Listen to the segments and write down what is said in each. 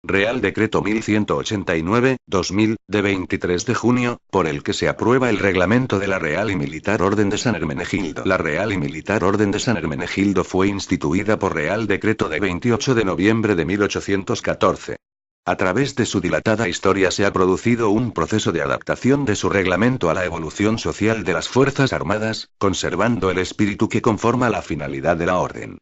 Real Decreto 1189/2000, de 23 de junio, por el que se aprueba el reglamento de la Real y Militar Orden de San Hermenegildo. La Real y Militar Orden de San Hermenegildo fue instituida por Real Decreto de 28 de noviembre de 1814. A través de su dilatada historia se ha producido un proceso de adaptación de su reglamento a la evolución social de las Fuerzas Armadas, conservando el espíritu que conforma la finalidad de la orden.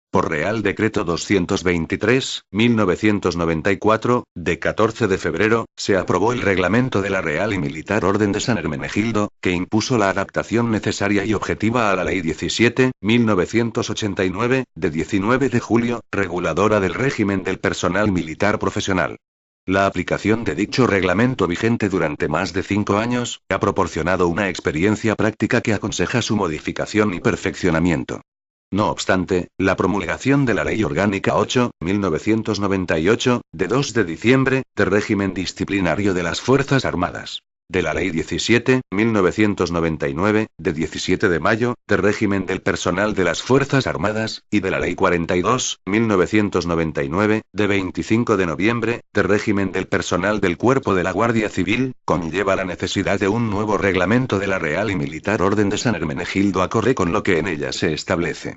Por Real Decreto 223/1994, de 14 de febrero, se aprobó el reglamento de la Real y Militar Orden de San Hermenegildo, que impuso la adaptación necesaria y objetiva a la Ley 17/1989, de 19 de julio, reguladora del régimen del personal militar profesional. La aplicación de dicho reglamento vigente durante más de 5 años, ha proporcionado una experiencia práctica que aconseja su modificación y perfeccionamiento. No obstante, la promulgación de la Ley Orgánica 8/1998, de 2 de diciembre, de régimen disciplinario de las Fuerzas Armadas, de la Ley 17/1999, de 17 de mayo, de régimen del personal de las Fuerzas Armadas, y de la Ley 42/1999, de 25 de noviembre, de régimen del personal del Cuerpo de la Guardia Civil, conlleva la necesidad de un nuevo reglamento de la Real y Militar Orden de San Hermenegildo acorde con lo que en ella se establece.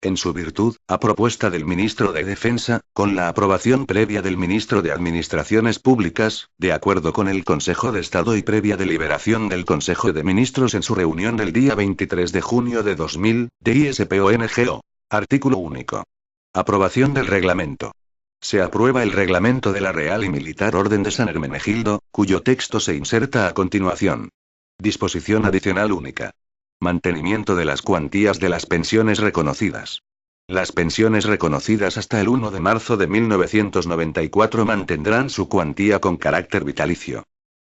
En su virtud, a propuesta del Ministro de Defensa, con la aprobación previa del Ministro de Administraciones Públicas, de acuerdo con el Consejo de Estado y previa deliberación del Consejo de Ministros en su reunión del día 23 de junio de 2000, de ISPONGO. Artículo único. Aprobación del reglamento. Se aprueba el reglamento de la Real y Militar Orden de San Hermenegildo, cuyo texto se inserta a continuación. Disposición adicional única. Mantenimiento de las cuantías de las pensiones reconocidas. Las pensiones reconocidas hasta el 1 de marzo de 1994 mantendrán su cuantía con carácter vitalicio.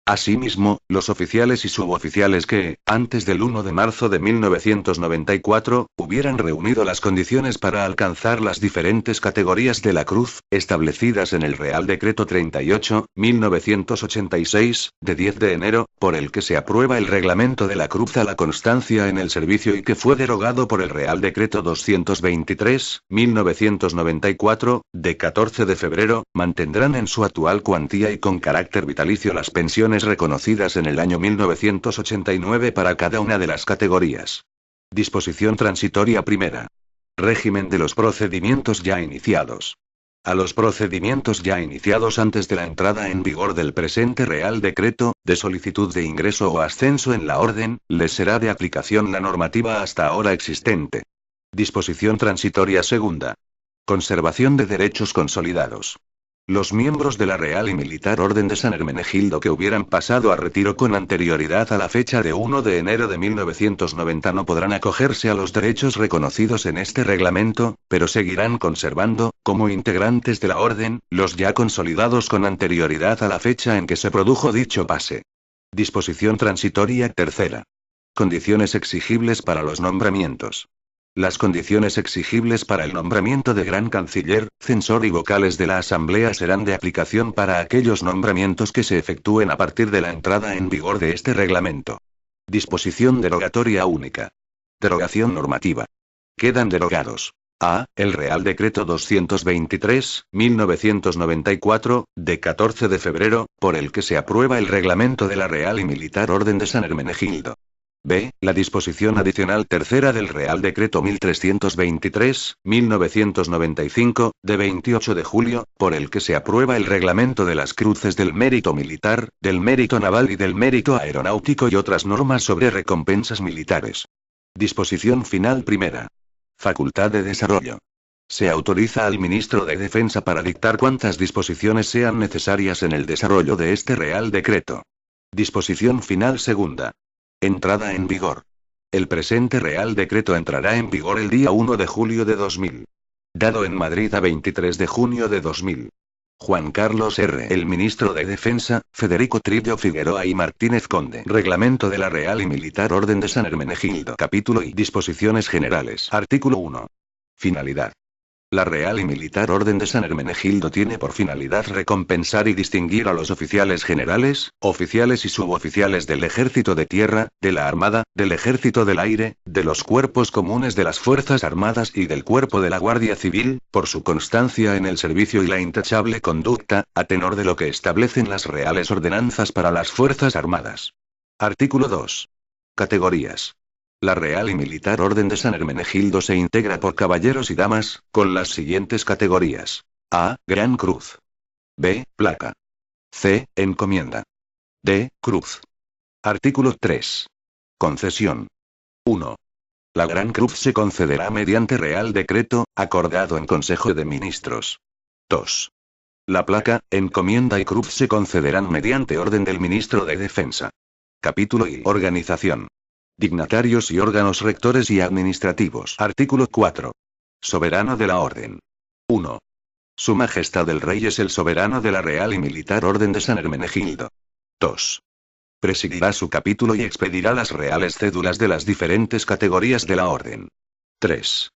Asimismo, los oficiales y suboficiales que, antes del 1 de marzo de 1994, hubieran reunido las condiciones para alcanzar las diferentes categorías de la cruz, establecidas en el Real Decreto 38/1986, de 10 de enero, por el que se aprueba el reglamento de la cruz a la constancia en el servicio y que fue derogado por el Real Decreto 223/1994, de 14 de febrero, mantendrán en su actual cuantía y con carácter vitalicio las pensiones reconocidas en el año 1989 para cada una de las categorías. Disposición transitoria primera. Régimen de los procedimientos ya iniciados. A los procedimientos ya iniciados antes de la entrada en vigor del presente Real Decreto, de solicitud de ingreso o ascenso en la orden, les será de aplicación la normativa hasta ahora existente. Disposición transitoria segunda. Conservación de derechos consolidados. Los miembros de la Real y Militar Orden de San Hermenegildo que hubieran pasado a retiro con anterioridad a la fecha de 1 de enero de 1990 no podrán acogerse a los derechos reconocidos en este reglamento, pero seguirán conservando, como integrantes de la Orden, los ya consolidados con anterioridad a la fecha en que se produjo dicho pase. Disposición transitoria tercera. Condiciones exigibles para los nombramientos. Las condiciones exigibles para el nombramiento de Gran Canciller, Censor y vocales de la Asamblea serán de aplicación para aquellos nombramientos que se efectúen a partir de la entrada en vigor de este reglamento. Disposición derogatoria única. Derogación normativa. Quedan derogados. A. El Real Decreto 223/1994, de 14 de febrero, por el que se aprueba el reglamento de la Real y Militar Orden de San Hermenegildo. B. La disposición adicional tercera del Real Decreto 1323/1995, de 28 de julio, por el que se aprueba el reglamento de las cruces del mérito militar, del mérito naval y del mérito aeronáutico y otras normas sobre recompensas militares. Disposición final primera. Facultad de desarrollo. Se autoriza al Ministro de Defensa para dictar cuantas disposiciones sean necesarias en el desarrollo de este Real Decreto. Disposición final segunda. Entrada en vigor. El presente Real Decreto entrará en vigor el día 1 de julio de 2000. Dado en Madrid a 23 de junio de 2000. Juan Carlos R. El Ministro de Defensa, Federico Trillo Figueroa y Martínez Conde. Reglamento de la Real y Militar Orden de San Hermenegildo. Capítulo y disposiciones generales. Artículo 1. Finalidad. La Real y Militar Orden de San Hermenegildo tiene por finalidad recompensar y distinguir a los oficiales generales, oficiales y suboficiales del Ejército de Tierra, de la Armada, del Ejército del Aire, de los cuerpos comunes de las Fuerzas Armadas y del Cuerpo de la Guardia Civil, por su constancia en el servicio y la intachable conducta, a tenor de lo que establecen las Reales Ordenanzas para las Fuerzas Armadas. Artículo 2. Categorías. La Real y Militar Orden de San Hermenegildo se integra por caballeros y damas, con las siguientes categorías. A. Gran Cruz. B. Placa. C. Encomienda. D. Cruz. Artículo 3. Concesión. 1. La Gran Cruz se concederá mediante Real Decreto, acordado en Consejo de Ministros. 2. La placa, encomienda y cruz se concederán mediante orden del Ministro de Defensa. Capítulo y organización. Dignatarios y órganos rectores y administrativos. Artículo 4. Soberano de la Orden. 1. Su Majestad el Rey es el soberano de la Real y Militar Orden de San Hermenegildo. 2. Presidirá su capítulo y expedirá las reales cédulas de las diferentes categorías de la Orden. 3.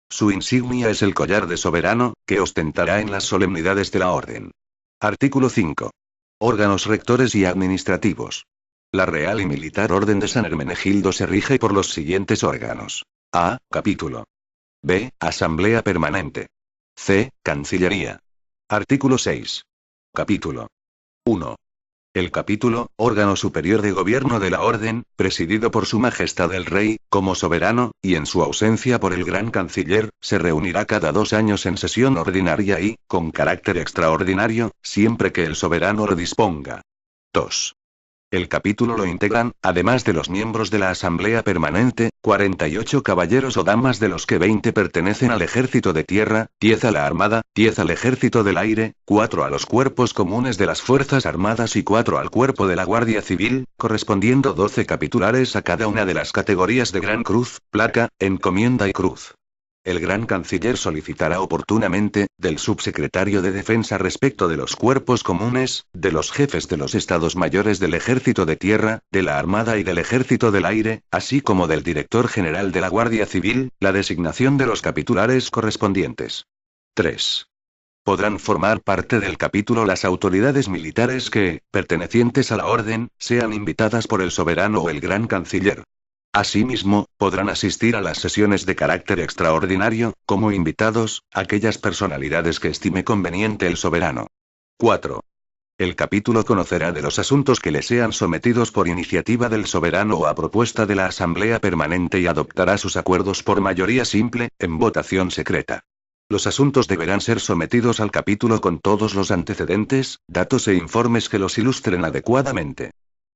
Su insignia es el collar de soberano, que ostentará en las solemnidades de la Orden. Artículo 5. Órganos rectores y administrativos. La Real y Militar Orden de San Hermenegildo se rige por los siguientes órganos. A. Capítulo. B. Asamblea Permanente. C. Cancillería. Artículo 6. Capítulo. 1. El capítulo, órgano superior de gobierno de la Orden, presidido por Su Majestad el Rey, como soberano, y en su ausencia por el Gran Canciller, se reunirá cada 2 años en sesión ordinaria y, con carácter extraordinario, siempre que el soberano lo disponga. 2. El capítulo lo integran, además de los miembros de la Asamblea Permanente, 48 caballeros o damas de los que 20 pertenecen al Ejército de Tierra, 10 a la Armada, 10 al Ejército del Aire, 4 a los cuerpos comunes de las Fuerzas Armadas y 4 al Cuerpo de la Guardia Civil, correspondiendo 12 capitulares a cada una de las categorías de Gran Cruz, Placa, Encomienda y Cruz. El Gran Canciller solicitará oportunamente, del Subsecretario de Defensa respecto de los cuerpos comunes, de los jefes de los Estados Mayores del Ejército de Tierra, de la Armada y del Ejército del Aire, así como del Director General de la Guardia Civil, la designación de los capitulares correspondientes. 3. Podrán formar parte del capítulo las autoridades militares que, pertenecientes a la Orden, sean invitadas por el soberano o el Gran Canciller. Asimismo, podrán asistir a las sesiones de carácter extraordinario, como invitados, aquellas personalidades que estime conveniente el soberano. 4. El capítulo conocerá de los asuntos que le sean sometidos por iniciativa del soberano o a propuesta de la Asamblea Permanente y adoptará sus acuerdos por mayoría simple, en votación secreta. Los asuntos deberán ser sometidos al capítulo con todos los antecedentes, datos e informes que los ilustren adecuadamente.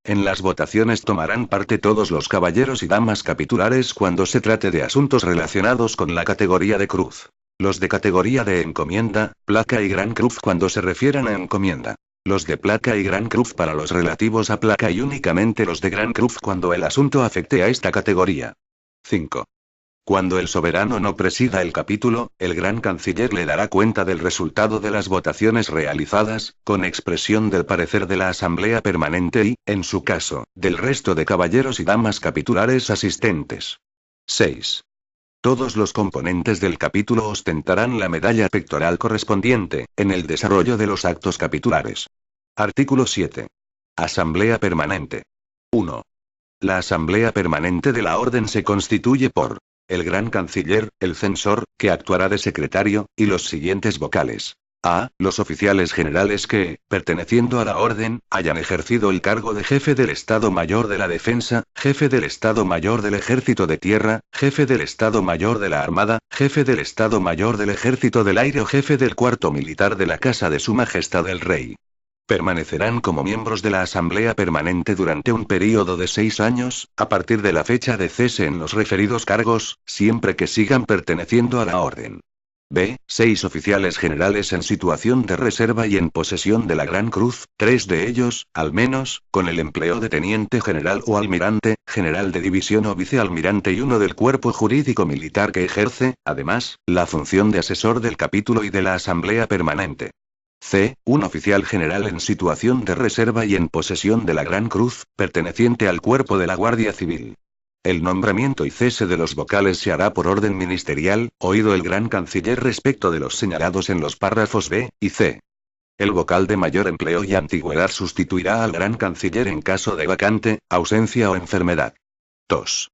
En las votaciones tomarán parte todos los caballeros y damas capitulares cuando se trate de asuntos relacionados con la categoría de cruz. Los de categoría de encomienda, placa y gran cruz cuando se refieran a encomienda. Los de placa y gran cruz para los relativos a placa y únicamente los de gran cruz cuando el asunto afecte a esta categoría. 5. Cuando el soberano no presida el capítulo, el Gran Canciller le dará cuenta del resultado de las votaciones realizadas, con expresión del parecer de la Asamblea Permanente y, en su caso, del resto de caballeros y damas capitulares asistentes. 6. Todos los componentes del capítulo ostentarán la medalla pectoral correspondiente, en el desarrollo de los actos capitulares. Artículo 7. Asamblea Permanente. 1. La Asamblea Permanente de la Orden se constituye por el Gran Canciller, el censor, que actuará de secretario, y los siguientes vocales. A. Los oficiales generales que, perteneciendo a la Orden, hayan ejercido el cargo de jefe del Estado Mayor de la Defensa, jefe del Estado Mayor del Ejército de Tierra, jefe del Estado Mayor de la Armada, jefe del Estado Mayor del Ejército del Aire o jefe del Cuarto Militar de la Casa de Su Majestad el Rey. Permanecerán como miembros de la Asamblea Permanente durante un período de 6 años, a partir de la fecha de cese en los referidos cargos, siempre que sigan perteneciendo a la Orden. B. 6 oficiales generales en situación de reserva y en posesión de la Gran Cruz, 3 de ellos, al menos, con el empleo de teniente general o almirante, general de división o vicealmirante y uno del cuerpo jurídico militar que ejerce, además, la función de asesor del capítulo y de la Asamblea Permanente. C. Un oficial general en situación de reserva y en posesión de la Gran Cruz, perteneciente al cuerpo de la Guardia Civil. El nombramiento y cese de los vocales se hará por orden ministerial, oído el gran canciller respecto de los señalados en los párrafos B y C. El vocal de mayor empleo y antigüedad sustituirá al gran canciller en caso de vacante, ausencia o enfermedad. 2.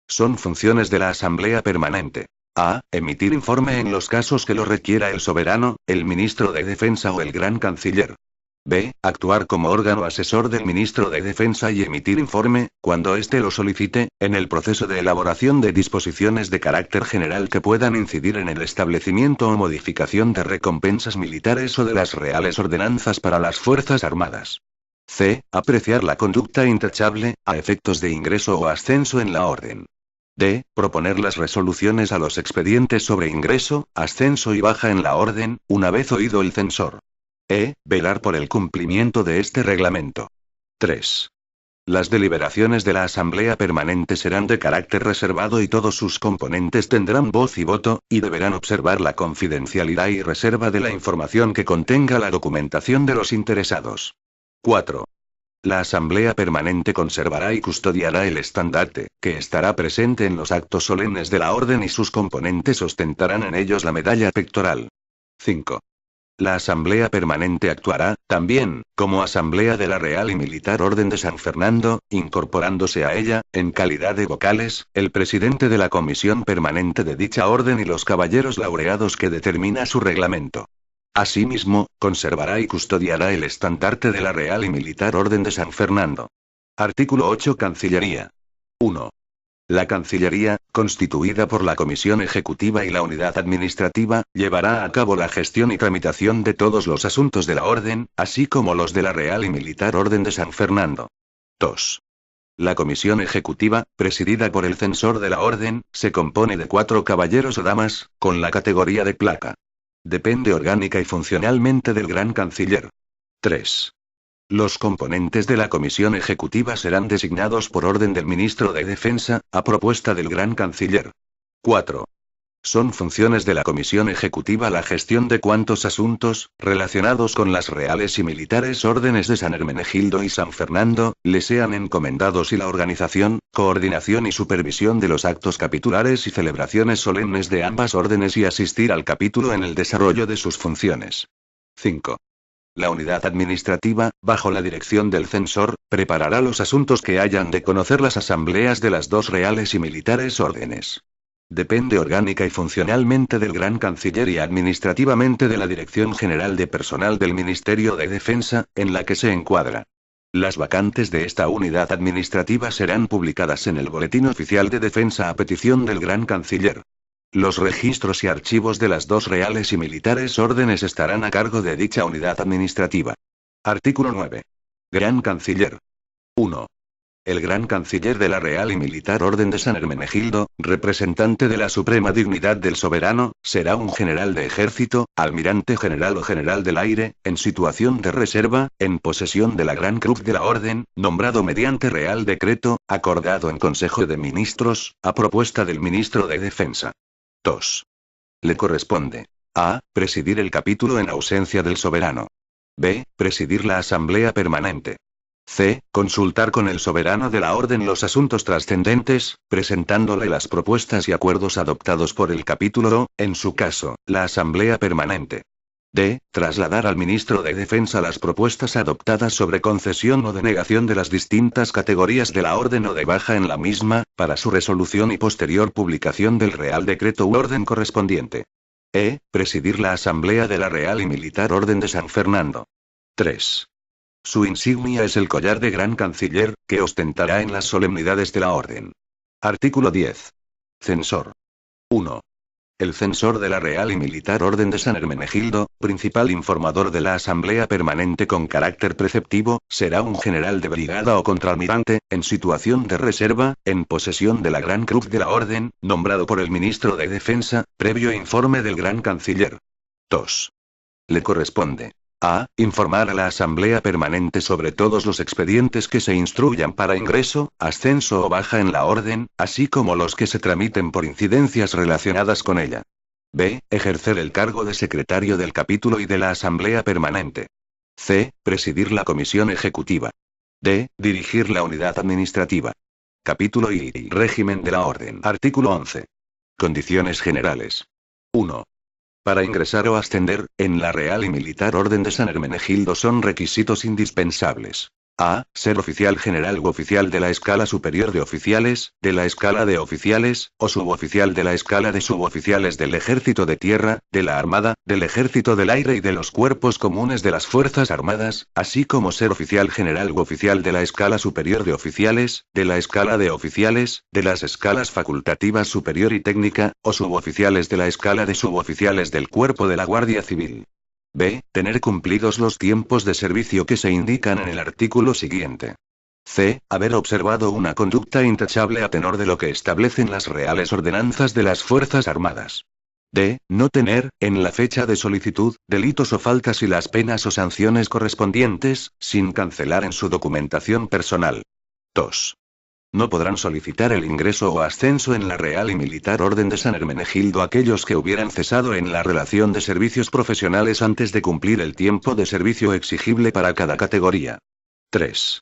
Son funciones de la Asamblea Permanente. A. Emitir informe en los casos que lo requiera el soberano, el ministro de Defensa o el gran canciller. B. Actuar como órgano asesor del ministro de Defensa y emitir informe, cuando éste lo solicite, en el proceso de elaboración de disposiciones de carácter general que puedan incidir en el establecimiento o modificación de recompensas militares o de las reales ordenanzas para las Fuerzas Armadas. C. Apreciar la conducta intachable, a efectos de ingreso o ascenso en la orden. D. Proponer las resoluciones a los expedientes sobre ingreso, ascenso y baja en la orden, una vez oído el censor. E. Velar por el cumplimiento de este reglamento. 3. Las deliberaciones de la Asamblea Permanente serán de carácter reservado y todos sus componentes tendrán voz y voto, y deberán observar la confidencialidad y reserva de la información que contenga la documentación de los interesados. 4. La Asamblea Permanente conservará y custodiará el estandarte, que estará presente en los actos solemnes de la Orden y sus componentes ostentarán en ellos la medalla pectoral. 5. La Asamblea Permanente actuará, también, como Asamblea de la Real y Militar Orden de San Fernando, incorporándose a ella, en calidad de vocales, el presidente de la Comisión Permanente de dicha Orden y los caballeros laureados que determina su reglamento. Asimismo, conservará y custodiará el estandarte de la Real y Militar Orden de San Fernando. Artículo 8. Cancillería. 1. La Cancillería, constituida por la Comisión Ejecutiva y la Unidad Administrativa, llevará a cabo la gestión y tramitación de todos los asuntos de la Orden, así como los de la Real y Militar Orden de San Fernando. 2. La Comisión Ejecutiva, presidida por el censor de la Orden, se compone de 4 caballeros o damas, con la categoría de placa. Depende orgánica y funcionalmente del Gran Canciller. 3. Los componentes de la Comisión Ejecutiva serán designados por orden del Ministro de Defensa, a propuesta del Gran Canciller. 4. Son funciones de la Comisión Ejecutiva la gestión de cuantos asuntos, relacionados con las reales y militares órdenes de San Hermenegildo y San Fernando, le sean encomendados y la organización, coordinación y supervisión de los actos capitulares y celebraciones solemnes de ambas órdenes y asistir al capítulo en el desarrollo de sus funciones. 5. La unidad administrativa, bajo la dirección del censor, preparará los asuntos que hayan de conocer las asambleas de las 2 reales y militares órdenes. Depende orgánica y funcionalmente del Gran Canciller y administrativamente de la Dirección General de Personal del Ministerio de Defensa, en la que se encuadra. Las vacantes de esta unidad administrativa serán publicadas en el Boletín Oficial de Defensa a petición del Gran Canciller. Los registros y archivos de las 2 reales y militares órdenes estarán a cargo de dicha unidad administrativa. Artículo 9. Gran Canciller. 1. El Gran Canciller de la Real y Militar Orden de San Hermenegildo, representante de la suprema dignidad del soberano, será un general de ejército, almirante general o general del aire, en situación de reserva, en posesión de la Gran Cruz de la Orden, nombrado mediante real decreto, acordado en Consejo de Ministros, a propuesta del Ministro de Defensa. 2. Le corresponde: A. Presidir el capítulo en ausencia del soberano. B. Presidir la Asamblea Permanente. C. Consultar con el soberano de la Orden los asuntos trascendentes, presentándole las propuestas y acuerdos adoptados por el capítulo, en su caso, la Asamblea Permanente. D. Trasladar al ministro de Defensa las propuestas adoptadas sobre concesión o denegación de las distintas categorías de la orden o de baja en la misma, para su resolución y posterior publicación del Real Decreto u orden correspondiente. E. Presidir la Asamblea de la Real y Militar Orden de San Fernando. 3. Su insignia es el collar de Gran Canciller, que ostentará en las solemnidades de la Orden. Artículo 10. Censor. 1. El censor de la Real y Militar Orden de San Hermenegildo, principal informador de la Asamblea Permanente con carácter preceptivo, será un general de brigada o contraalmirante, en situación de reserva, en posesión de la Gran Cruz de la Orden, nombrado por el Ministro de Defensa, previo informe del Gran Canciller. 2. Le corresponde: A. Informar a la Asamblea Permanente sobre todos los expedientes que se instruyan para ingreso, ascenso o baja en la Orden, así como los que se tramiten por incidencias relacionadas con ella. B. Ejercer el cargo de secretario del capítulo y de la Asamblea Permanente. C. Presidir la Comisión Ejecutiva. D. Dirigir la unidad administrativa. Capítulo y régimen de la orden. Artículo 11. Condiciones generales. 1. Para ingresar o ascender, en la Real y Militar Orden de San Hermenegildo son requisitos indispensables. A. Ser oficial general u oficial de la escala superior de oficiales, de la escala de oficiales, o suboficial de la escala de suboficiales del Ejército de Tierra, de la Armada, del Ejército del Aire y de los cuerpos comunes de las Fuerzas Armadas, así como ser oficial general u oficial de la escala superior de oficiales, de la escala de oficiales, de las escalas facultativas superior y técnica, o suboficiales de la escala de suboficiales del Cuerpo de la Guardia Civil. B. Tener cumplidos los tiempos de servicio que se indican en el artículo siguiente. C. Haber observado una conducta intachable a tenor de lo que establecen las reales ordenanzas de las Fuerzas Armadas. D. No tener, en la fecha de solicitud, delitos o faltas y las penas o sanciones correspondientes, sin cancelar en su documentación personal. 2. No podrán solicitar el ingreso o ascenso en la Real y Militar Orden de San Hermenegildo aquellos que hubieran cesado en la relación de servicios profesionales antes de cumplir el tiempo de servicio exigible para cada categoría. 3.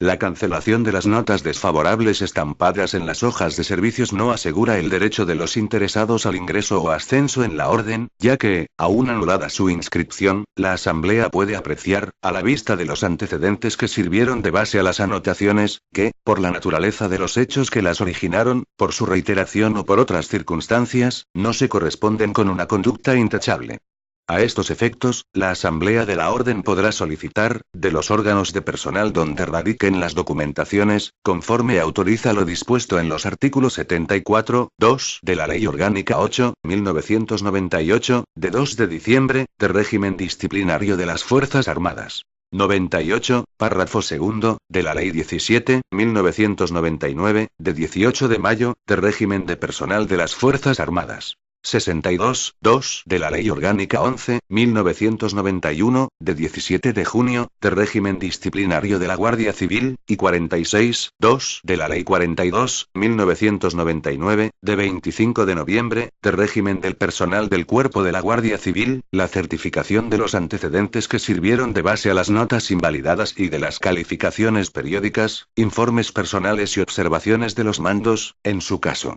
La cancelación de las notas desfavorables estampadas en las hojas de servicios no asegura el derecho de los interesados al ingreso o ascenso en la orden, ya que, aún anulada su inscripción, la Asamblea puede apreciar, a la vista de los antecedentes que sirvieron de base a las anotaciones, que, por la naturaleza de los hechos que las originaron, por su reiteración o por otras circunstancias, no se corresponden con una conducta intachable. A estos efectos, la Asamblea de la Orden podrá solicitar, de los órganos de personal donde radiquen las documentaciones, conforme autoriza lo dispuesto en los artículos 74, 2 de la Ley Orgánica 8, 1998, de 2 de diciembre, de régimen disciplinario de las Fuerzas Armadas. 98, párrafo segundo, de la Ley 17, 1999, de 18 de mayo, de régimen de personal de las Fuerzas Armadas. 62, 2 de la Ley Orgánica 11, 1991, de 17 de junio, de régimen disciplinario de la Guardia Civil, y 46, 2 de la Ley 42, 1999, de 25 de noviembre, de régimen del personal del Cuerpo de la Guardia Civil, la certificación de los antecedentes que sirvieron de base a las notas invalidadas y de las calificaciones periódicas, informes personales y observaciones de los mandos, en su caso.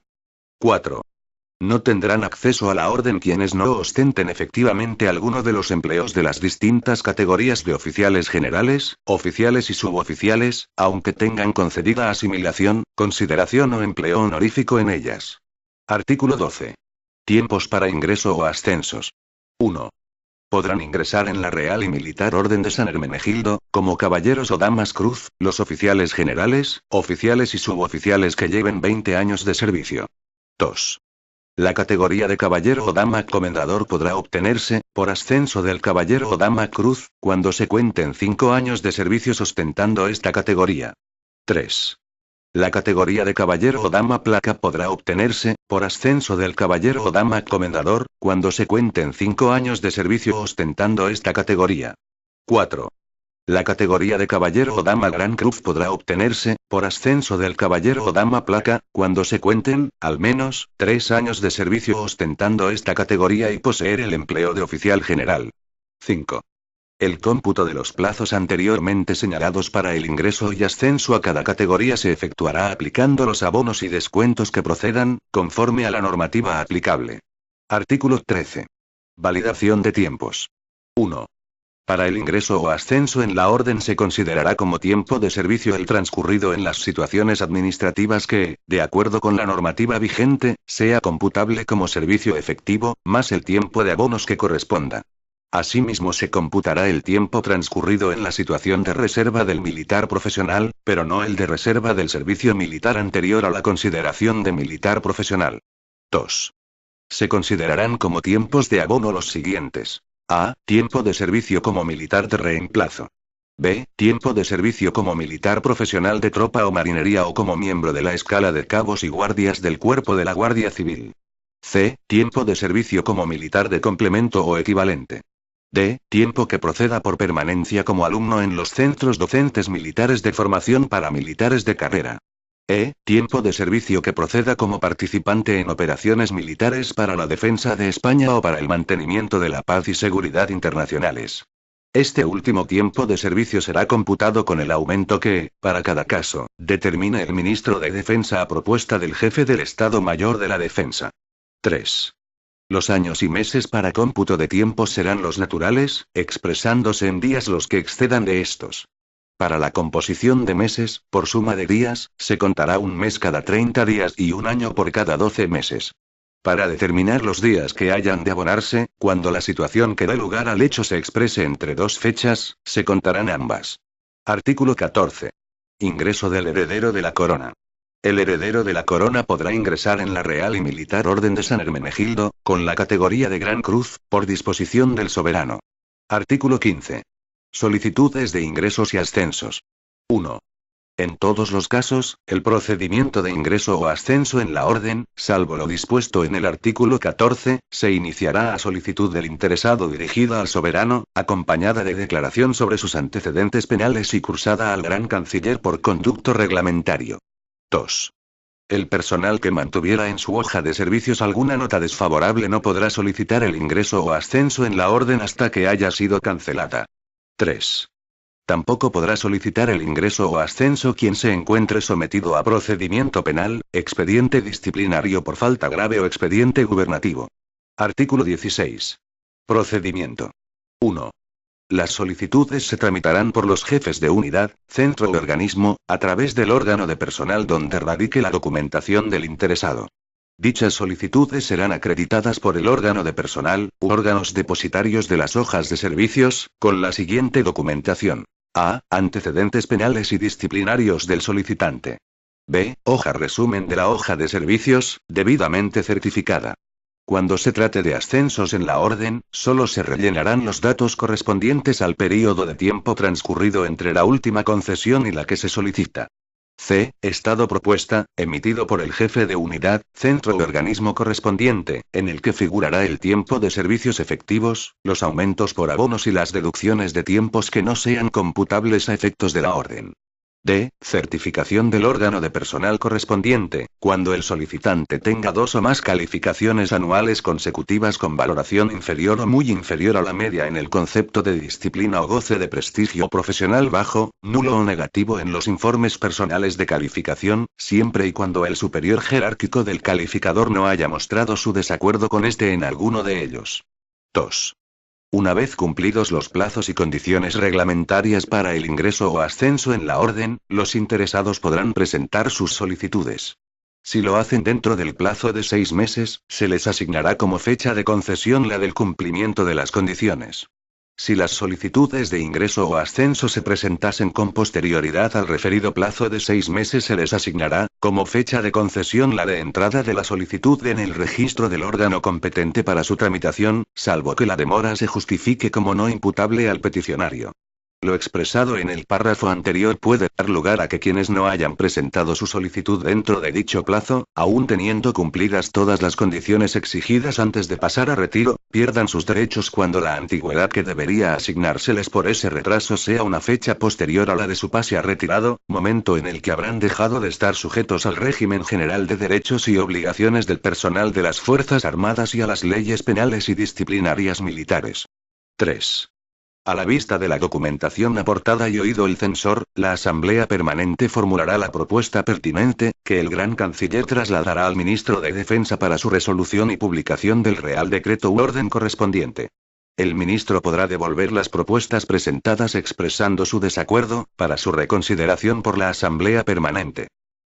4. No tendrán acceso a la orden quienes no ostenten efectivamente alguno de los empleos de las distintas categorías de oficiales generales, oficiales y suboficiales, aunque tengan concedida asimilación, consideración o empleo honorífico en ellas. Artículo 12. Tiempos para ingreso o ascensos. 1. Podrán ingresar en la Real y Militar Orden de San Hermenegildo, como caballeros o damas cruz, los oficiales generales, oficiales y suboficiales que lleven 20 años de servicio. 2. La categoría de caballero o dama comendador podrá obtenerse, por ascenso del caballero o dama cruz, cuando se cuenten 5 años de servicios ostentando esta categoría. 3. La categoría de caballero o dama placa podrá obtenerse, por ascenso del caballero o dama comendador, cuando se cuenten 5 años de servicio ostentando esta categoría. 4. La categoría de caballero o dama gran cruz podrá obtenerse, por ascenso del caballero o dama placa, cuando se cuenten, al menos, 3 años de servicio ostentando esta categoría y poseer el empleo de oficial general. 5. El cómputo de los plazos anteriormente señalados para el ingreso y ascenso a cada categoría se efectuará aplicando los abonos y descuentos que procedan, conforme a la normativa aplicable. Artículo 13. Validación de tiempos. 1. Para el ingreso o ascenso en la orden se considerará como tiempo de servicio el transcurrido en las situaciones administrativas que, de acuerdo con la normativa vigente, sea computable como servicio efectivo, más el tiempo de abonos que corresponda. Asimismo se computará el tiempo transcurrido en la situación de reserva del militar profesional, pero no el de reserva del servicio militar anterior a la consideración de militar profesional. 2. Se considerarán como tiempos de abono los siguientes. A. Tiempo de servicio como militar de reemplazo. B. Tiempo de servicio como militar profesional de tropa o marinería o como miembro de la escala de cabos y guardias del Cuerpo de la Guardia Civil. C. Tiempo de servicio como militar de complemento o equivalente. D. Tiempo que proceda por permanencia como alumno en los centros docentes militares de formación para militares de carrera. E. Tiempo de servicio que proceda como participante en operaciones militares para la defensa de España o para el mantenimiento de la paz y seguridad internacionales. Este último tiempo de servicio será computado con el aumento que, para cada caso, determine el ministro de Defensa a propuesta del jefe del Estado Mayor de la Defensa. 3. Los años y meses para cómputo de tiempos serán los naturales, expresándose en días los que excedan de estos. Para la composición de meses, por suma de días, se contará un mes cada 30 días y un año por cada 12 meses. Para determinar los días que hayan de abonarse, cuando la situación que dé lugar al hecho se exprese entre dos fechas, se contarán ambas. Artículo 14. Ingreso del heredero de la corona. El heredero de la corona podrá ingresar en la Real y Militar Orden de San Hermenegildo, con la categoría de Gran Cruz, por disposición del soberano. Artículo 15. Solicitudes de ingresos y ascensos. 1. En todos los casos, el procedimiento de ingreso o ascenso en la orden, salvo lo dispuesto en el artículo 14, se iniciará a solicitud del interesado dirigida al soberano, acompañada de declaración sobre sus antecedentes penales y cursada al Gran Canciller por conducto reglamentario. 2. El personal que mantuviera en su hoja de servicios alguna nota desfavorable no podrá solicitar el ingreso o ascenso en la orden hasta que haya sido cancelada. 3. Tampoco podrá solicitar el ingreso o ascenso quien se encuentre sometido a procedimiento penal, expediente disciplinario por falta grave o expediente gubernativo. Artículo 16. Procedimiento. 1. Las solicitudes se tramitarán por los jefes de unidad, centro o organismo, a través del órgano de personal donde radique la documentación del interesado. Dichas solicitudes serán acreditadas por el órgano de personal, u órganos depositarios de las hojas de servicios, con la siguiente documentación. A. Antecedentes penales y disciplinarios del solicitante. B. Hoja resumen de la hoja de servicios, debidamente certificada. Cuando se trate de ascensos en la orden, solo se rellenarán los datos correspondientes al período de tiempo transcurrido entre la última concesión y la que se solicita. C. Estado propuesta, emitido por el jefe de unidad, centro o organismo correspondiente, en el que figurará el tiempo de servicios efectivos, los aumentos por abonos y las deducciones de tiempos que no sean computables a efectos de la orden. D. Certificación del órgano de personal correspondiente, cuando el solicitante tenga 2 o más calificaciones anuales consecutivas con valoración inferior o muy inferior a la media en el concepto de disciplina o goce de prestigio profesional bajo, nulo o negativo en los informes personales de calificación, siempre y cuando el superior jerárquico del calificador no haya mostrado su desacuerdo con este en alguno de ellos. 2. Una vez cumplidos los plazos y condiciones reglamentarias para el ingreso o ascenso en la orden, los interesados podrán presentar sus solicitudes. Si lo hacen dentro del plazo de 6 meses, se les asignará como fecha de concesión la del cumplimiento de las condiciones. Si las solicitudes de ingreso o ascenso se presentasen con posterioridad al referido plazo de 6 meses, se les asignará, como fecha de concesión, la de entrada de la solicitud en el registro del órgano competente para su tramitación, salvo que la demora se justifique como no imputable al peticionario. Lo expresado en el párrafo anterior puede dar lugar a que quienes no hayan presentado su solicitud dentro de dicho plazo, aun teniendo cumplidas todas las condiciones exigidas antes de pasar a retiro, pierdan sus derechos cuando la antigüedad que debería asignárseles por ese retraso sea una fecha posterior a la de su pase a retirado, momento en el que habrán dejado de estar sujetos al régimen general de derechos y obligaciones del personal de las Fuerzas Armadas y a las leyes penales y disciplinarias militares. 3. A la vista de la documentación aportada y oído el censor, la Asamblea Permanente formulará la propuesta pertinente, que el Gran Canciller trasladará al Ministro de Defensa para su resolución y publicación del Real Decreto u orden correspondiente. El ministro podrá devolver las propuestas presentadas expresando su desacuerdo, para su reconsideración por la Asamblea Permanente.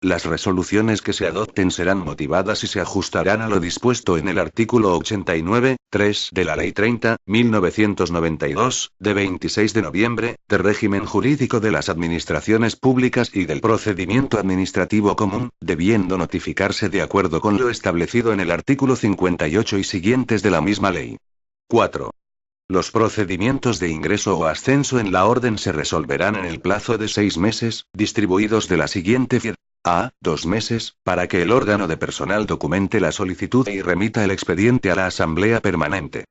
Las resoluciones que se adopten serán motivadas y se ajustarán a lo dispuesto en el artículo 89.3 de la Ley 30.1992, de 26 de noviembre, de régimen jurídico de las administraciones públicas y del procedimiento administrativo común, debiendo notificarse de acuerdo con lo establecido en el artículo 58 y siguientes de la misma ley. 4. Los procedimientos de ingreso o ascenso en la orden se resolverán en el plazo de 6 meses, distribuidos de la siguiente forma. A. 2 meses, para que el órgano de personal documente la solicitud y remita el expediente a la Asamblea Permanente.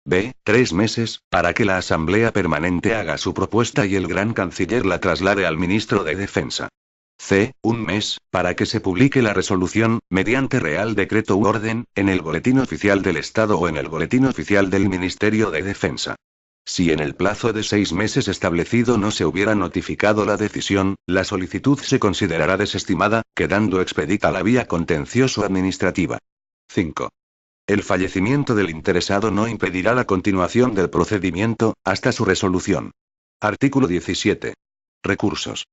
B. 3 meses, para que la Asamblea Permanente haga su propuesta y el Gran Canciller la traslade al Ministro de Defensa. C. 1 mes, para que se publique la resolución, mediante Real Decreto u orden, en el Boletín Oficial del Estado o en el Boletín Oficial del Ministerio de Defensa. Si en el plazo de 6 meses establecido no se hubiera notificado la decisión, la solicitud se considerará desestimada, quedando expedita la vía contencioso-administrativa. 5. El fallecimiento del interesado no impedirá la continuación del procedimiento, hasta su resolución. Artículo 17. Recursos.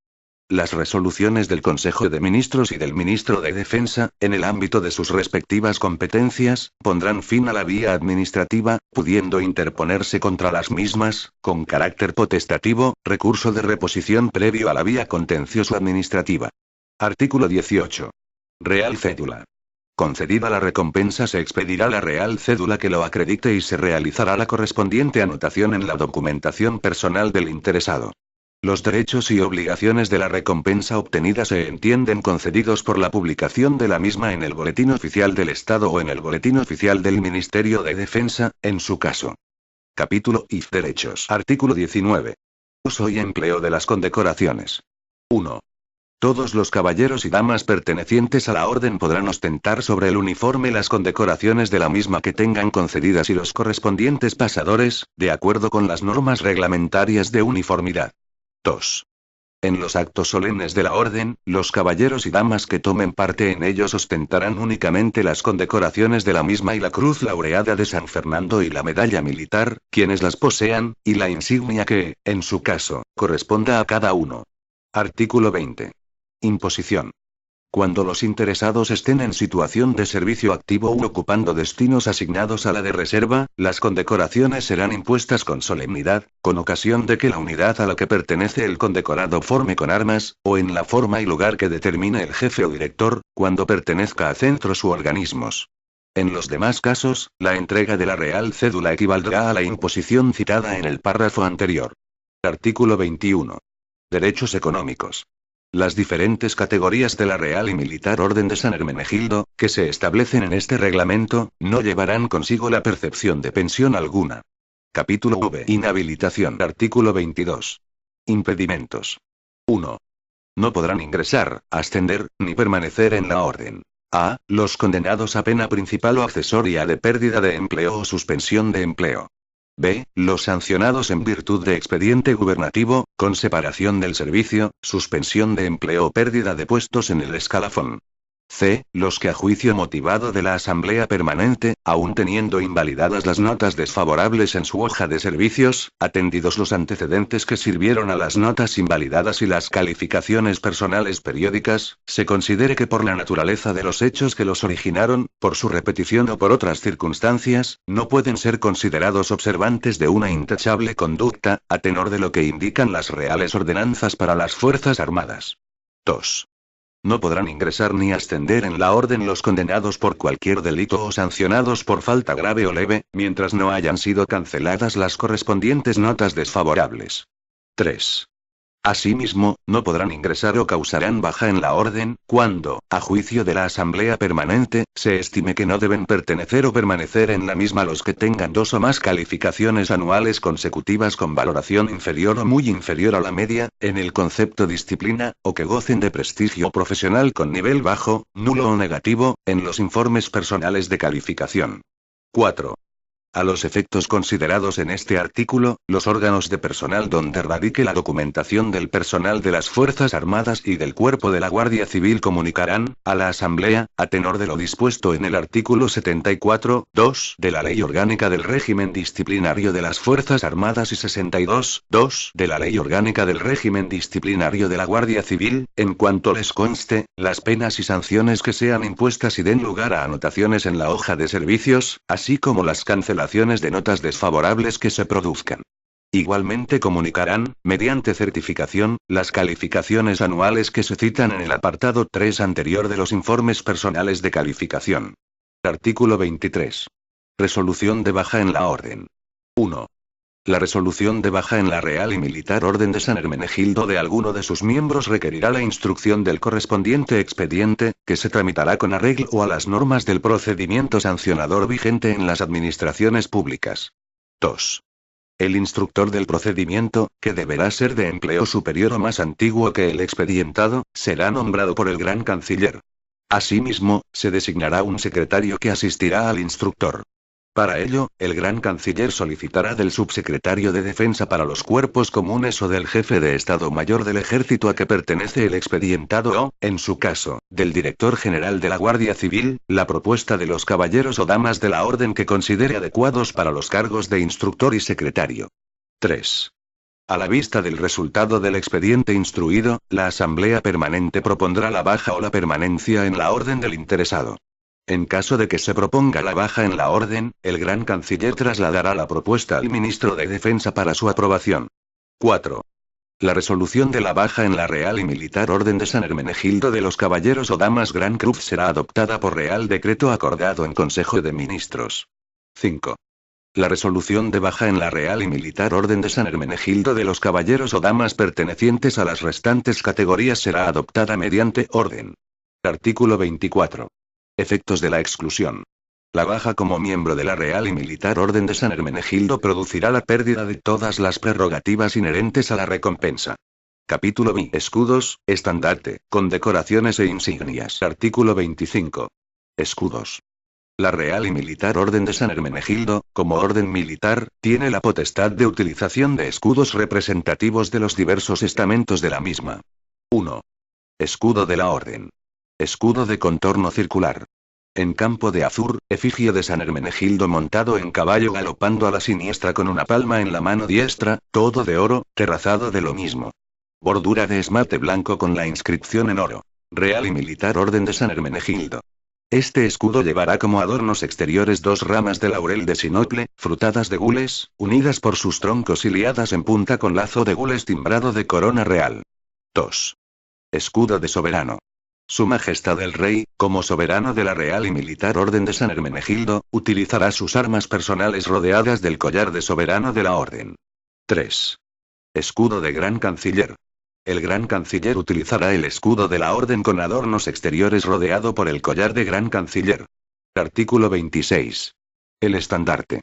Las resoluciones del Consejo de Ministros y del Ministro de Defensa, en el ámbito de sus respectivas competencias, pondrán fin a la vía administrativa, pudiendo interponerse contra las mismas, con carácter potestativo, recurso de reposición previo a la vía contencioso-administrativa. Artículo 18. Real cédula. Concedida la recompensa, se expedirá la real cédula que lo acredite y se realizará la correspondiente anotación en la documentación personal del interesado. Los derechos y obligaciones de la recompensa obtenida se entienden concedidos por la publicación de la misma en el Boletín Oficial del Estado o en el Boletín Oficial del Ministerio de Defensa, en su caso. Capítulo I. Derechos. Artículo 19. Uso y empleo de las condecoraciones. 1. Todos los caballeros y damas pertenecientes a la orden podrán ostentar sobre el uniforme las condecoraciones de la misma que tengan concedidas y los correspondientes pasadores, de acuerdo con las normas reglamentarias de uniformidad. 2. En los actos solemnes de la orden, los caballeros y damas que tomen parte en ellos ostentarán únicamente las condecoraciones de la misma y la cruz laureada de San Fernando y la medalla militar, quienes las posean, y la insignia que, en su caso, corresponda a cada uno. Artículo 20. Imposición. Cuando los interesados estén en situación de servicio activo u ocupando destinos asignados a la de reserva, las condecoraciones serán impuestas con solemnidad, con ocasión de que la unidad a la que pertenece el condecorado forme con armas, o en la forma y lugar que determine el jefe o director, cuando pertenezca a centros u organismos. En los demás casos, la entrega de la real cédula equivaldrá a la imposición citada en el párrafo anterior. Artículo 21. Derechos económicos. Las diferentes categorías de la Real y Militar Orden de San Hermenegildo, que se establecen en este reglamento, no llevarán consigo la percepción de pensión alguna. Capítulo V. Inhabilitación. Artículo 22. Impedimentos. 1. No podrán ingresar, ascender, ni permanecer en la orden. A. Los condenados a pena principal o accesoria de pérdida de empleo o suspensión de empleo. B. Los sancionados en virtud de expediente gubernativo, con separación del servicio, suspensión de empleo o pérdida de puestos en el escalafón. C. Los que a juicio motivado de la Asamblea Permanente, aun teniendo invalidadas las notas desfavorables en su hoja de servicios, atendidos los antecedentes que sirvieron a las notas invalidadas y las calificaciones personales periódicas, se considere que por la naturaleza de los hechos que los originaron, por su repetición o por otras circunstancias, no pueden ser considerados observantes de una intachable conducta, a tenor de lo que indican las reales ordenanzas para las Fuerzas Armadas. 2. No podrán ingresar ni ascender en la orden los condenados por cualquier delito o sancionados por falta grave o leve, mientras no hayan sido canceladas las correspondientes notas desfavorables. 3. Asimismo, no podrán ingresar o causarán baja en la orden, cuando, a juicio de la Asamblea Permanente, se estime que no deben pertenecer o permanecer en la misma los que tengan 2 o más calificaciones anuales consecutivas con valoración inferior o muy inferior a la media, en el concepto disciplina, o que gocen de prestigio profesional con nivel bajo, nulo o negativo, en los informes personales de calificación. 4. A los efectos considerados en este artículo, los órganos de personal donde radique la documentación del personal de las Fuerzas Armadas y del Cuerpo de la Guardia Civil comunicarán, a la Asamblea, a tenor de lo dispuesto en el artículo 74.2 de la Ley Orgánica del Régimen Disciplinario de las Fuerzas Armadas y 62.2 de la Ley Orgánica del Régimen Disciplinario de la Guardia Civil, en cuanto les conste, las penas y sanciones que sean impuestas y den lugar a anotaciones en la hoja de servicios, así como las cancelaciones de notas desfavorables que se produzcan. Igualmente comunicarán, mediante certificación, las calificaciones anuales que se citan en el apartado 3 anterior de los informes personales de calificación. Artículo 23. Resolución de baja en la orden. 1. La resolución de baja en la Real y Militar Orden de San Hermenegildo de alguno de sus miembros requerirá la instrucción del correspondiente expediente, que se tramitará con arreglo a las normas del procedimiento sancionador vigente en las administraciones públicas. 2. El instructor del procedimiento, que deberá ser de empleo superior o más antiguo que el expedientado, será nombrado por el Gran Canciller. Asimismo, se designará un secretario que asistirá al instructor. Para ello, el Gran Canciller solicitará del Subsecretario de Defensa para los Cuerpos Comunes o del Jefe de Estado Mayor del Ejército a que pertenece el expedientado o, en su caso, del Director General de la Guardia Civil, la propuesta de los caballeros o damas de la Orden que considere adecuados para los cargos de instructor y secretario. 3. A la vista del resultado del expediente instruido, la Asamblea Permanente propondrá la baja o la permanencia en la orden del interesado. En caso de que se proponga la baja en la orden, el Gran Canciller trasladará la propuesta al Ministro de Defensa para su aprobación. 4. La resolución de la baja en la Real y Militar Orden de San Hermenegildo de los Caballeros o Damas Gran Cruz será adoptada por Real Decreto acordado en Consejo de Ministros. 5. La resolución de baja en la Real y Militar Orden de San Hermenegildo de los Caballeros o Damas pertenecientes a las restantes categorías será adoptada mediante orden. Artículo 24. Efectos de la exclusión. La baja como miembro de la Real y Militar Orden de San Hermenegildo producirá la pérdida de todas las prerrogativas inherentes a la recompensa. Capítulo B. Escudos, estandarte, condecoraciones e insignias. Artículo 25. Escudos. La Real y Militar Orden de San Hermenegildo, como orden militar, tiene la potestad de utilización de escudos representativos de los diversos estamentos de la misma. 1. Escudo de la Orden. Escudo de contorno circular. En campo de azur, efigie de San Hermenegildo montado en caballo galopando a la siniestra con una palma en la mano diestra, todo de oro, terrazado de lo mismo. Bordura de esmate blanco con la inscripción en oro. Real y Militar Orden de San Hermenegildo. Este escudo llevará como adornos exteriores 2 ramas de laurel de sinople, frutadas de gules, unidas por sus troncos y liadas en punta con lazo de gules timbrado de corona real. 2. Escudo de soberano. Su Majestad el Rey, como soberano de la Real y Militar Orden de San Hermenegildo, utilizará sus armas personales rodeadas del collar de soberano de la Orden. 3. Escudo de Gran Canciller. El Gran Canciller utilizará el escudo de la Orden con adornos exteriores rodeado por el collar de Gran Canciller. Artículo 26. El estandarte.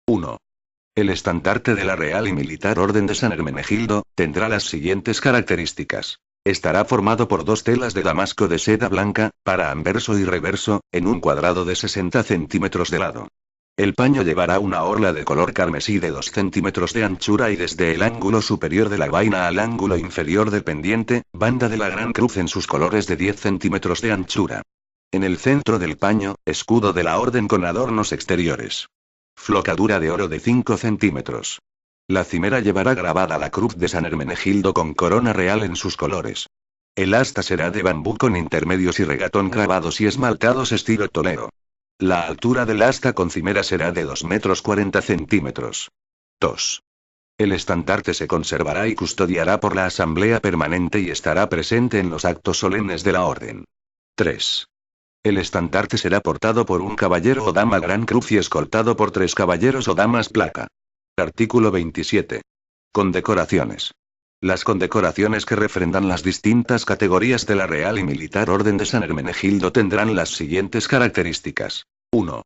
1. El estandarte de la Real y Militar Orden de San Hermenegildo tendrá las siguientes características. Estará formado por 2 telas de damasco de seda blanca, para anverso y reverso, en un cuadrado de 60 centímetros de lado. El paño llevará una orla de color carmesí de 2 centímetros de anchura y desde el ángulo superior de la vaina al ángulo inferior del pendiente, banda de la Gran Cruz en sus colores de 10 centímetros de anchura. En el centro del paño, escudo de la Orden con adornos exteriores. Flocadura de oro de 5 centímetros. La cimera llevará grabada la cruz de San Hermenegildo con corona real en sus colores. El asta será de bambú con intermedios y regatón grabados y esmaltados estilo Toledo. La altura del asta con cimera será de 2 metros 40 centímetros. 2. El estandarte se conservará y custodiará por la Asamblea Permanente y estará presente en los actos solemnes de la Orden. 3. El estandarte será portado por un caballero o dama Gran Cruz y escoltado por 3 caballeros o damas placa. Artículo 27. Condecoraciones. Las condecoraciones que refrendan las distintas categorías de la Real y Militar Orden de San Hermenegildo tendrán las siguientes características. 1.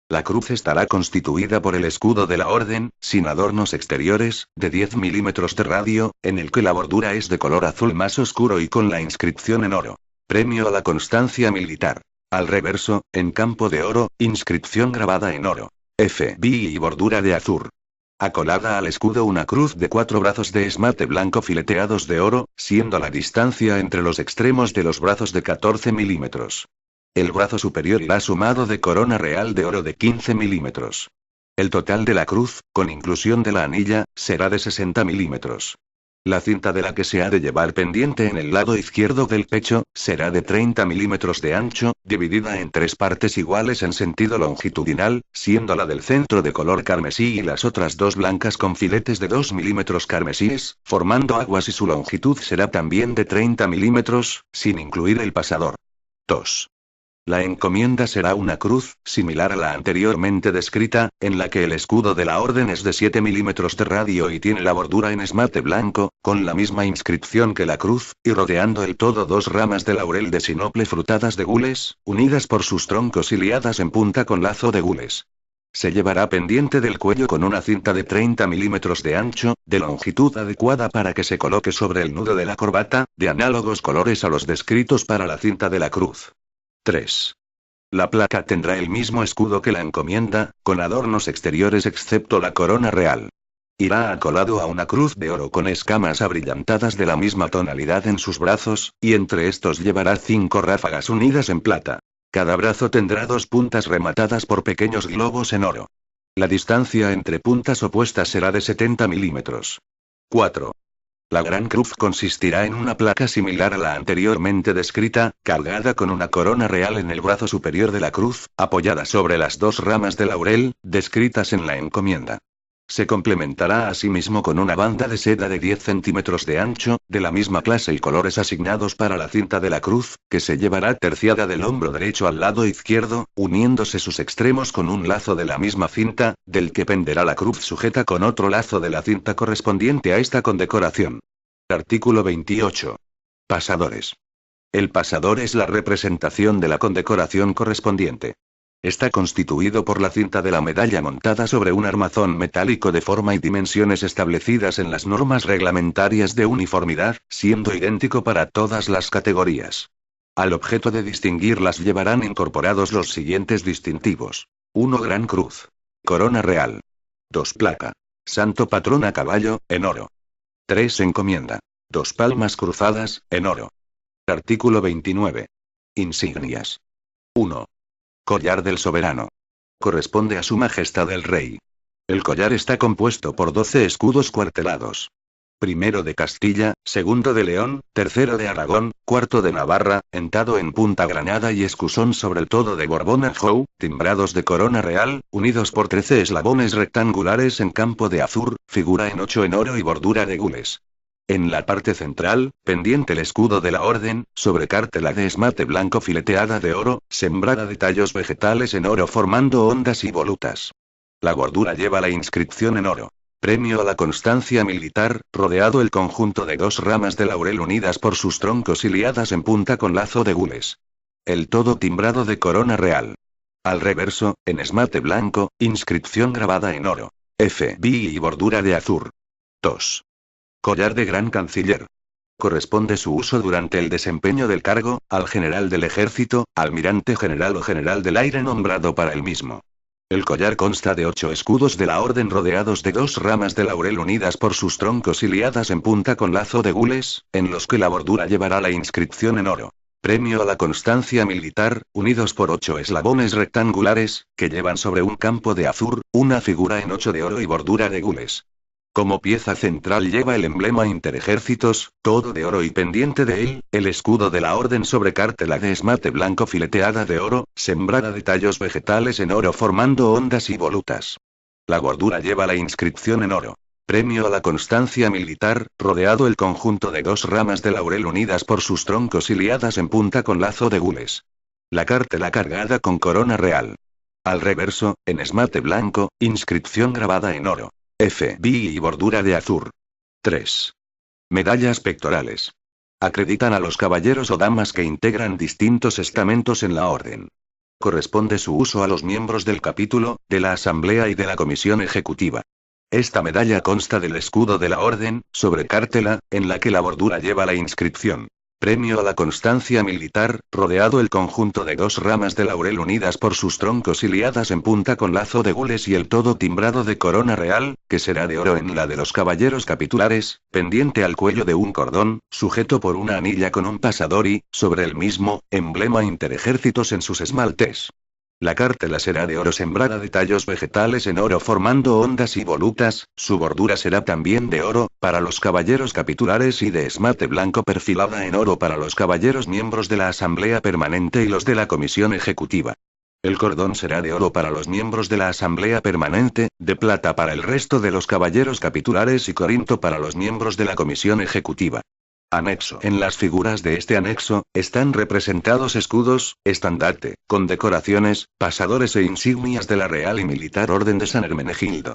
La cruz estará constituida por el escudo de la Orden, sin adornos exteriores, de 10 milímetros de radio, en el que la bordura es de color azul más oscuro y con la inscripción en oro. Premio a la constancia militar. Al reverso, en campo de oro, inscripción grabada en oro. FBI y bordura de azur. Acolada al escudo una cruz de 4 brazos de esmate blanco fileteados de oro, siendo la distancia entre los extremos de los brazos de 14 milímetros. El brazo superior irá sumado de corona real de oro de 15 milímetros. El total de la cruz, con inclusión de la anilla, será de 60 milímetros. La cinta de la que se ha de llevar pendiente en el lado izquierdo del pecho, será de 30 milímetros de ancho, dividida en 3 partes iguales en sentido longitudinal, siendo la del centro de color carmesí y las otras 2 blancas con filetes de 2 milímetros carmesíes, formando aguas y su longitud será también de 30 milímetros, sin incluir el pasador. 2. La encomienda será una cruz, similar a la anteriormente descrita, en la que el escudo de la Orden es de 7 milímetros de radio y tiene la bordura en esmate blanco, con la misma inscripción que la cruz, y rodeando el todo 2 ramas de laurel de sinople frutadas de gules, unidas por sus troncos y liadas en punta con lazo de gules. Se llevará pendiente del cuello con una cinta de 30 milímetros de ancho, de longitud adecuada para que se coloque sobre el nudo de la corbata, de análogos colores a los descritos para la cinta de la cruz. 3. La placa tendrá el mismo escudo que la encomienda, con adornos exteriores excepto la corona real. Irá acolado a una cruz de oro con escamas abrillantadas de la misma tonalidad en sus brazos, y entre estos llevará 5 ráfagas unidas en plata. Cada brazo tendrá 2 puntas rematadas por pequeños globos en oro. La distancia entre puntas opuestas será de 70 milímetros. 4. La gran cruz consistirá en una placa similar a la anteriormente descrita, cargada con una corona real en el brazo superior de la cruz, apoyada sobre las 2 ramas de laurel, descritas en la encomienda. Se complementará asimismo con una banda de seda de 10 centímetros de ancho, de la misma clase y colores asignados para la cinta de la cruz, que se llevará terciada del hombro derecho al lado izquierdo, uniéndose sus extremos con un lazo de la misma cinta, del que penderá la cruz sujeta con otro lazo de la cinta correspondiente a esta condecoración. Artículo 28. Pasadores. El pasador es la representación de la condecoración correspondiente. Está constituido por la cinta de la medalla montada sobre un armazón metálico de forma y dimensiones establecidas en las normas reglamentarias de uniformidad, siendo idéntico para todas las categorías. Al objeto de distinguirlas llevarán incorporados los siguientes distintivos. 1. Gran cruz. Corona real. 2. Placa. Santo patrón a caballo, en oro. 3. Encomienda. 2 palmas cruzadas, en oro. Artículo 29. Insignias. 1. Collar del soberano. Corresponde a su majestad el rey. El collar está compuesto por 12 escudos cuartelados. Primero de Castilla, segundo de León, tercero de Aragón, cuarto de Navarra, entado en punta granada y escusón sobre el todo de Borbón-Anjou, timbrados de corona real, unidos por 13 eslabones rectangulares en campo de azur, figura en 8 en oro y bordura de gules. En la parte central, pendiente el escudo de la orden, sobre cártela de esmate blanco fileteada de oro, sembrada de tallos vegetales en oro formando ondas y volutas. La bordura lleva la inscripción en oro. Premio a la constancia militar, rodeado el conjunto de 2 ramas de laurel unidas por sus troncos y liadas en punta con lazo de gules. El todo timbrado de corona real. Al reverso, en esmate blanco, inscripción grabada en oro. FBI y bordura de azur. 2. Collar de gran canciller. Corresponde su uso durante el desempeño del cargo, al general del ejército, almirante general o general del aire nombrado para el mismo. El collar consta de 8 escudos de la orden rodeados de 2 ramas de laurel unidas por sus troncos y liadas en punta con lazo de gules, en los que la bordura llevará la inscripción en oro. Premio a la constancia militar, unidos por 8 eslabones rectangulares, que llevan sobre un campo de azur, una figura en 8 de oro y bordura de gules. Como pieza central lleva el emblema interejércitos, todo de oro y pendiente de él, el escudo de la orden sobre cártela de esmate blanco fileteada de oro, sembrada de tallos vegetales en oro formando ondas y volutas. La bordura lleva la inscripción en oro. Premio a la constancia militar, rodeado el conjunto de 2 ramas de laurel unidas por sus troncos y liadas en punta con lazo de gules. La cártela cargada con corona real. Al reverso, en esmate blanco, inscripción grabada en oro. FBI y bordura de azur. 3. Medallas pectorales. Acreditan a los caballeros o damas que integran distintos estamentos en la orden. Corresponde su uso a los miembros del capítulo, de la asamblea y de la comisión ejecutiva. Esta medalla consta del escudo de la orden, sobre cártela, en la que la bordura lleva la inscripción. Premio a la constancia militar, rodeado el conjunto de 2 ramas de laurel unidas por sus troncos y liadas en punta con lazo de gules y el todo timbrado de corona real, que será de oro en la de los caballeros capitulares, pendiente al cuello de un cordón, sujeto por una anilla con un pasador y, sobre el mismo, emblema interejércitos en sus esmaltes. La cártela será de oro sembrada de tallos vegetales en oro formando ondas y volutas, su bordura será también de oro, para los caballeros capitulares y de esmate blanco perfilada en oro para los caballeros miembros de la Asamblea Permanente y los de la Comisión Ejecutiva. El cordón será de oro para los miembros de la Asamblea Permanente, de plata para el resto de los caballeros capitulares y corinto para los miembros de la Comisión Ejecutiva. Anexo. En las figuras de este anexo, están representados escudos, estandarte, condecoraciones, pasadores e insignias de la Real y Militar Orden de San Hermenegildo.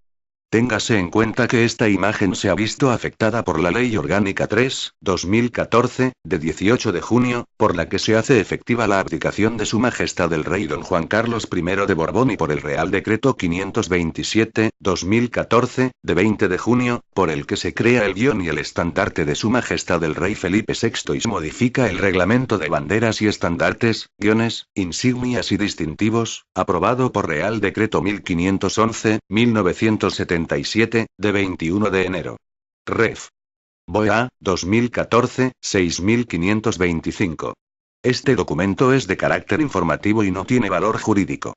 Téngase en cuenta que esta imagen se ha visto afectada por la Ley Orgánica 3/2014, de 18 de junio, por la que se hace efectiva la abdicación de Su Majestad el Rey Don Juan Carlos I de Borbón y por el Real Decreto 527/2014, de 20 de junio, por el que se crea el guión y el estandarte de Su Majestad el Rey Felipe VI y se modifica el reglamento de banderas y estandartes, guiones, insignias y distintivos, aprobado por Real Decreto 1511/1977, de 21 de enero. Ref. BOEA, 2014, 6525. Este documento es de carácter informativo y no tiene valor jurídico.